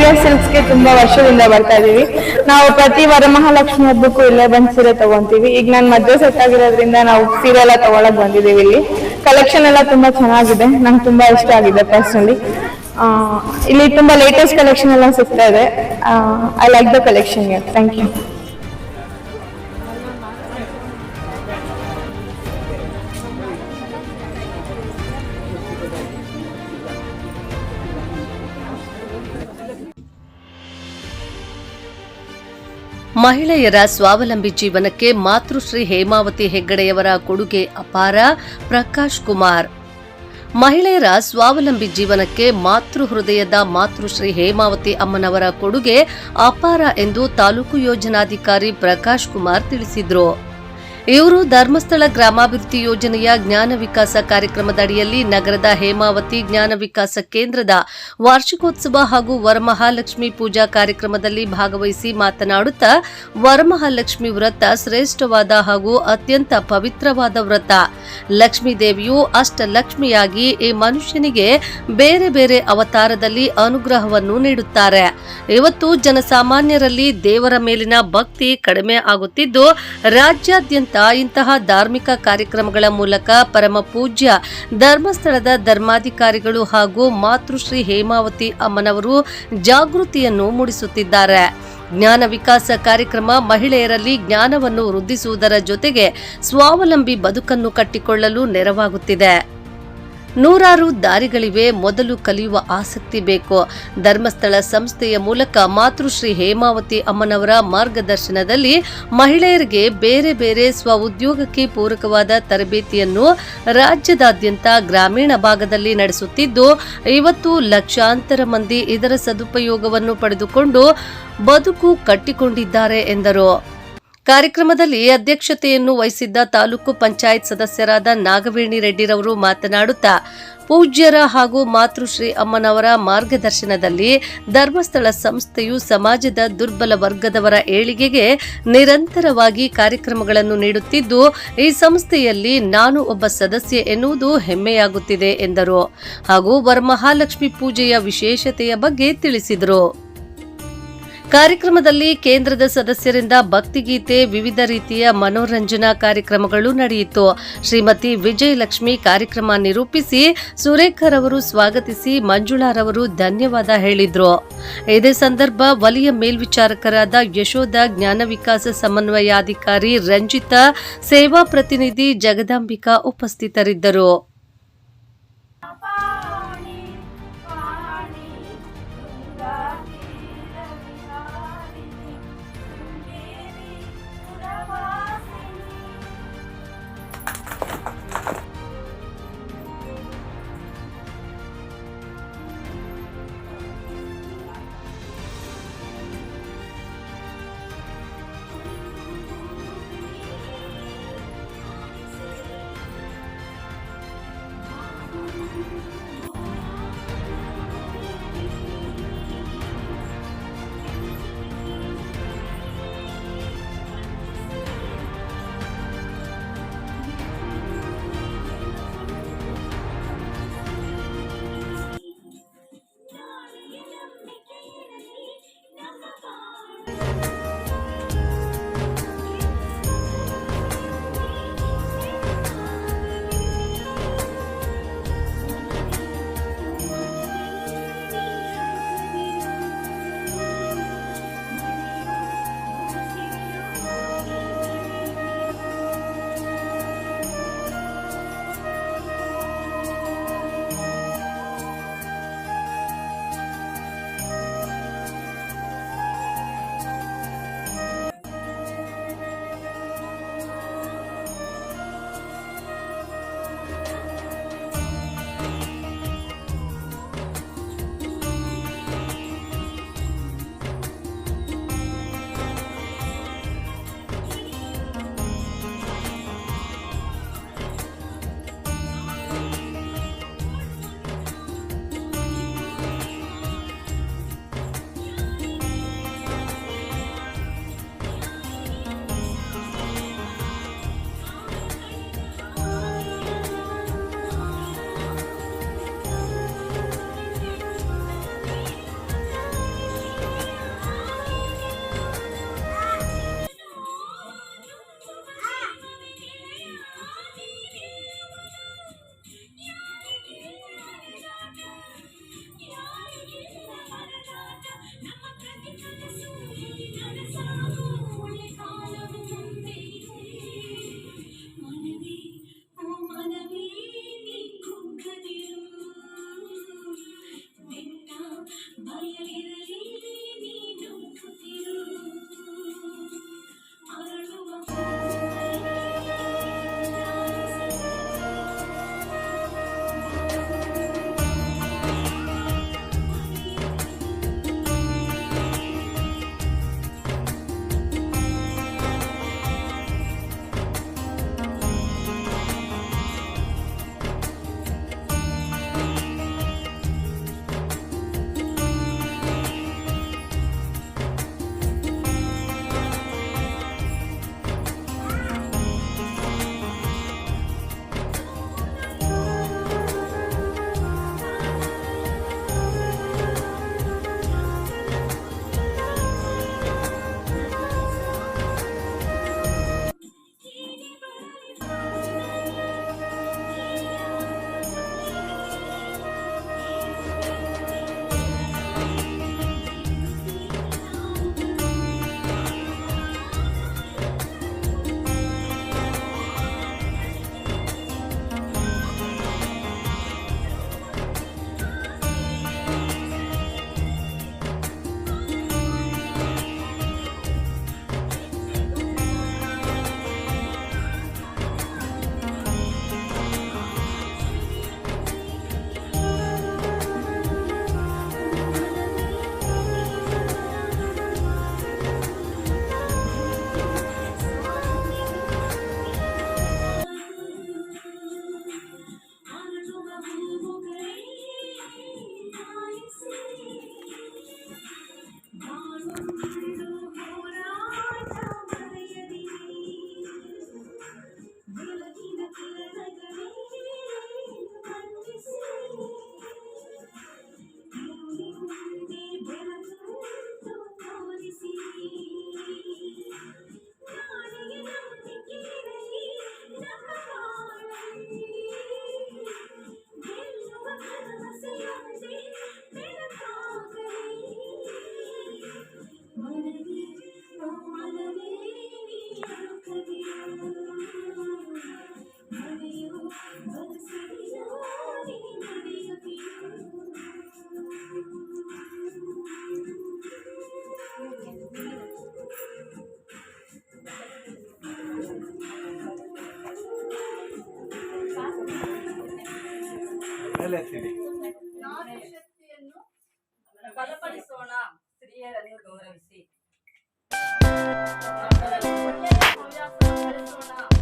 S ಸಿಲ್ಕ್ಸ್ಗೆ ತುಂಬಾ ವರ್ಷದಿಂದ ಬರ್ತಾ ಇದೀವಿ. ನಾವು ಪ್ರತಿ ವರಮಹಾಲಕ್ಷ್ಮಿ ಹಬ್ಬಕ್ಕೂ ಇಲ್ಲೇ ಬಂದು ಸೀರೆ ತಗೊಂತೀವಿ. ಈಗ ನಾನು ಮದುವೆ ಸೆಟ್ ಆಗಿರೋದ್ರಿಂದ ನಾವು ಸೀರೆ ಎಲ್ಲ ತಗೊಳಕ್ ಬಂದಿದ್ದೀವಿ. ಇಲ್ಲಿ ಕಲೆಕ್ಷನ್ ಎಲ್ಲ ತುಂಬಾ ಚೆನ್ನಾಗಿದೆ, ನಂಗೆ ತುಂಬಾ ಇಷ್ಟ ಆಗಿದೆ ಪರ್ಸನಲಿ. ಇಲ್ಲಿ ತುಂಬಾ ಲೇಟೆಸ್ಟ್ ಕಲೆಕ್ಷನ್ ಎಲ್ಲ ಸಿಗ್ತಾ ಇದೆ. I like the collection. Thank you. ಮಹಿಳೆಯರ ಸ್ವಾವಲಂಬಿ ಜೀವನಕ್ಕೆ ಮಾತೃಶ್ರೀ ಹೇಮಾವತಿ ಹೆಗ್ಗಡೆಯವರ ಕೊಡುಗೆ ಅಪಾರ. ಪ್ರಕಾಶ್ ಕುಮಾರ್. ಮಹಿಳೆಯರ ಸ್ವಾವಲಂಬಿ ಜೀವನಕ್ಕೆ ಮಾತೃ ಹೃದಯದ ಮಾತೃಶ್ರೀ ಹೇಮಾವತಿ ಅಮ್ಮನವರ ಕೊಡುಗೆ ಅಪಾರ ಎಂದು ತಾಲೂಕು ಯೋಜನಾಧಿಕಾರಿ ಪ್ರಕಾಶ್ ಕುಮಾರ್ ತಿಳಿಸಿದರು. ಇವರು ಧರ್ಮಸ್ಥಳ ಗ್ರಾಮಾಭಿವೃದ್ಧಿ ಯೋಜನೆಯ ಜ್ಞಾನ ವಿಕಾಸ ಕಾರ್ಯಕ್ರಮದ ಅಡಿಯಲ್ಲಿ ನಗರದ ಹೇಮಾವತಿ ಜ್ಞಾನ ವಿಕಾಸ ಕೇಂದ್ರದ ವಾರ್ಷಿಕೋತ್ಸವ ಹಾಗೂ ವರಮಹಾಲಕ್ಷ್ಮಿ ಪೂಜಾ ಕಾರ್ಯಕ್ರಮದಲ್ಲಿ ಭಾಗವಹಿಸಿ ಮಾತನಾಡುತ್ತಾ, ವರಮಹಾಲಕ್ಷ್ಮಿ ವ್ರತ ಶ್ರೇಷ್ಠವಾದ ಹಾಗೂ ಅತ್ಯಂತ ಪವಿತ್ರವಾದ ವ್ರತ. ಲಕ್ಷ್ಮೀದೇವಿಯು ಅಷ್ಟಲಕ್ಷ್ಮಿಯಾಗಿ ಈ ಮನುಷ್ಯನಿಗೆ ಬೇರೆ ಬೇರೆ ಅವತಾರದಲ್ಲಿ ಅನುಗ್ರಹವನ್ನು ನೀಡುತ್ತಾರೆ. ಇವತ್ತು ಜನಸಾಮಾನ್ಯರಲ್ಲಿ ದೇವರ ಮೇಲಿನ ಭಕ್ತಿ ಕಡಿಮೆ ಆಗುತ್ತಿದ್ದು, ರಾಜ್ಯಾದ್ಯಂತ ಇಂತಹ ಧಾರ್ಮಿಕ ಕಾರ್ಯಕ್ರಮಗಳ ಮೂಲಕ ಪರಮ ಪೂಜ್ಯ ಧರ್ಮಸ್ಥಳದ ಧರ್ಮಾಧಿಕಾರಿಗಳು ಹಾಗೂ ಮಾತೃಶ್ರೀ ಹೇಮಾವತಿ ಅಮ್ಮನವರು ಜಾಗೃತಿಯನ್ನು ಮೂಡಿಸುತ್ತಿದ್ದಾರೆ. ಜ್ಞಾನ ವಿಕಾಸ ಕಾರ್ಯಕ್ರಮ ಮಹಿಳೆಯರಲ್ಲಿ ಜ್ಞಾನವನ್ನು ವೃದ್ಧಿಸುವುದರ ಜೊತೆಗೆ ಸ್ವಾವಲಂಬಿ ಬದುಕನ್ನು ಕಟ್ಟಿಕೊಳ್ಳಲು ನೆರವಾಗುತ್ತಿದೆ. ನೂರಾರು ದಾರಿಗಳಿವೆ, ಮೊದಲು ಕಲಿಯುವ ಆಸಕ್ತಿ ಬೇಕು. ಧರ್ಮಸ್ಥಳ ಸಂಸ್ಥೆಯ ಮೂಲಕ ಮಾತೃಶ್ರೀ ಹೇಮಾವತಿ ಅಮ್ಮನವರ ಮಾರ್ಗದರ್ಶನದಲ್ಲಿ ಮಹಿಳೆಯರಿಗೆ ಬೇರೆ ಬೇರೆ ಸ್ವಉದ್ಯೋಗಕ್ಕೆ ಪೂರಕವಾದ ತರಬೇತಿಯನ್ನು ರಾಜ್ಯದಾದ್ಯಂತ ಗ್ರಾಮೀಣ ಭಾಗದಲ್ಲಿ ನಡೆಸುತ್ತಿದ್ದು, ಇವತ್ತು ಲಕ್ಷಾಂತರ ಮಂದಿ ಇದರ ಸದುಪಯೋಗವನ್ನು ಪಡೆದುಕೊಂಡು ಬದುಕು ಕಟ್ಟಿಕೊಂಡಿದ್ದಾರೆ ಎಂದರು. ಕಾರ್ಯಕ್ರಮದಲ್ಲಿ ಅಧ್ಯಕ್ಷತೆಯನ್ನು ವಹಿಸಿದ್ದ ತಾಲೂಕು ಪಂಚಾಯತ್ ಸದಸ್ಯರಾದ ನಾಗವೇಣಿ ರೆಡ್ಡಿರವರು ಮಾತನಾಡುತ್ತಾ, ಪೂಜ್ಯರ ಹಾಗೂ ಮಾತೃಶ್ರೀ ಅಮ್ಮನವರ ಮಾರ್ಗದರ್ಶನದಲ್ಲಿ ಧರ್ಮಸ್ಥಳ ಸಂಸ್ಥೆಯು ಸಮಾಜದ ದುರ್ಬಲ ವರ್ಗದವರ ಏಳಿಗೆಗೆ ನಿರಂತರವಾಗಿ ಕಾರ್ಯಕ್ರಮಗಳನ್ನು ನೀಡುತ್ತಿದ್ದು, ಈ ಸಂಸ್ಥೆಯಲ್ಲಿ ನಾನು ಒಬ್ಬ ಸದಸ್ಯೆ ಎನ್ನುವುದು ಹೆಮ್ಮೆಯಾಗುತ್ತಿದೆ ಎಂದರು. ಹಾಗೂ ವರಮಹಾಲಕ್ಷ್ಮಿ ಪೂಜೆಯ ವಿಶೇಷತೆಯ ಬಗ್ಗೆ ತಿಳಿಸಿದರು. ಕಾರ್ಯಕ್ರಮದಲ್ಲಿ ಕೇಂದ್ರದ ಸದಸ್ಯರಿಂದ ಭಕ್ತಿಗೀತೆ, ವಿವಿಧ ರೀತಿಯ ಮನೋರಂಜನಾ ಕಾರ್ಯಕ್ರಮಗಳು ನಡೆಯಿತು. ಶ್ರೀಮತಿ ವಿಜಯಲಕ್ಷ್ಮಿ ಕಾರ್ಯಕ್ರಮ ನಿರೂಪಿಸಿ, ಸುರೇಖರವರು ಸ್ವಾಗತಿಸಿ, ಮಂಜುಳಾರವರು ಧನ್ಯವಾದ ಹೇಳಿದ್ರು. ಇದೇ ಸಂದರ್ಭ ವಲಯ ಮೇಲ್ವಿಚಾರಕರಾದ ಯಶೋಧ, ಜ್ಞಾನ ವಿಕಾಸ ಸಮನ್ವಯಾಧಿಕಾರಿ ರಂಜಿತಾ, ಸೇವಾ ಪ್ರತಿನಿಧಿ ಜಗದಾಂಬಿಕಾ ಉಪಸ್ಥಿತರಿದ್ದರು. ಶಕ್ತಿಯನ್ನು ಬಲಪಡಿಸೋಣ. ಸ್ತ್ರೀಯರನ್ನು ಗೌರವಿಸಿ ಹವ್ಯಾಸವನ್ನು ಬೆಳೆಸೋಣ.